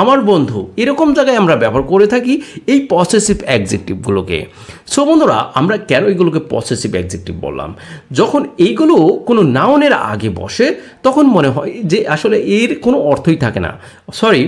আমার বন্ধু, এরকম জায়গায় আমরা ব্যবহার করে থাকি এই পসেসিভ অ্যাডজেক্টিভগুলোকে। সো বন্ধুরা, আমরা কেন এগুলোকে পসেসিভ অ্যাডজেক্টিভ বললাম? যখন এইগুলো কোনো নাউনের আগে বসে তখন মনে হয় যে আসলে এর কোনো অর্থই থাকে না, সরি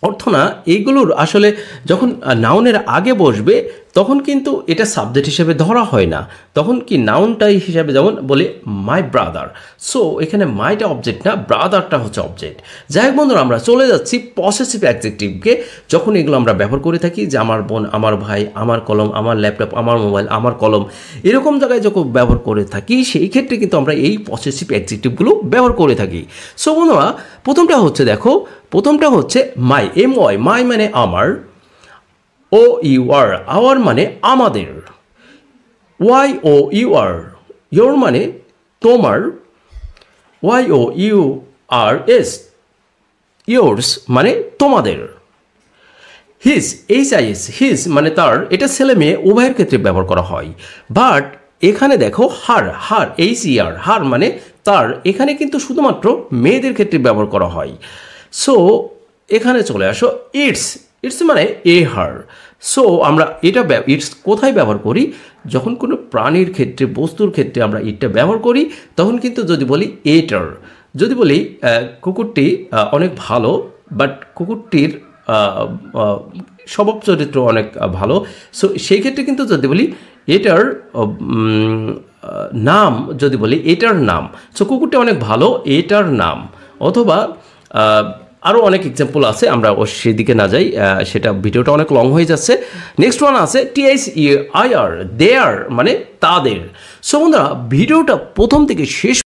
অর্থ না, এইগুলোর আসলে যখন নাউনের আগে বসবে তখন কিন্তু এটা সাবজেক্ট হিসেবে ধরা হয় না, তখন কি নাউনটাই হিসাবে, যেমন বলি মাই ব্রাদার। সো এখানে মাইটা অবজেক্ট না, ব্রাদারটা হচ্ছে অবজেক্ট। যাই হোক বন্ধুরা, আমরা চলে যাচ্ছি পসেসিভ অ্যাডজেক্টিভকে। যখন এগুলো আমরা ব্যবহার করে থাকি যে আমার বোন, আমার ভাই, আমার কলম, আমার ল্যাপটপ, আমার মোবাইল, আমার কলম, এরকম জায়গায় যখন ব্যবহার করে থাকি সেই ক্ষেত্রে কিন্তু আমরা এই পসেসিভ অ্যাডজেক্টিভগুলো ব্যবহার করে থাকি। সো বন্ধুরা, প্রথমটা হচ্ছে মাই, MY, মাই মানে আমার, OUR, আওয়ার মানে আমাদের, YOUR, ইয়োর মানে তোমার, YOURS, ইয়োর্স মানে তোমাদের, হিজ, HIS, হিজ মানে তার, এটা ছেলে মেয়ে উভয়ের ক্ষেত্রে ব্যবহার করা হয়। বাট এখানে দেখো হার, HER, হার মানে তার, এখানে কিন্তু শুধুমাত্র মেয়েদের ক্ষেত্রে ব্যবহার করা হয়। সো এখানে চলে আসো ইটস মানে হার। সো আমরা ইটস কোথায় ব্যবহার করি? যখন কোনো প্রাণীর ক্ষেত্রে, বস্তুর ক্ষেত্রে আমরা ইটটা ব্যবহার করি তখন কিন্তু যদি বলি এটার, যদি বলি কুকুরটি অনেক ভালো, বাট কুকুরটির স্বভাব চরিত্র অনেক ভালো, সো সেই ক্ষেত্রে কিন্তু যদি বলি এটার নাম, যদি বলি এটার নাম, সো কুকুরটি অনেক ভালো, এটার নাম। অথবা আরও অনেক এক্সাম্পল আছে, আমরা সেদিকে না যাই, সেটা ভিডিওটা অনেক লং হয়ে যাচ্ছে। নেক্সট ওয়ান আছে THEIR, দেয়ার মানে তাদের। সো বন্ধুরা, ভিডিওটা প্রথম থেকে শেষ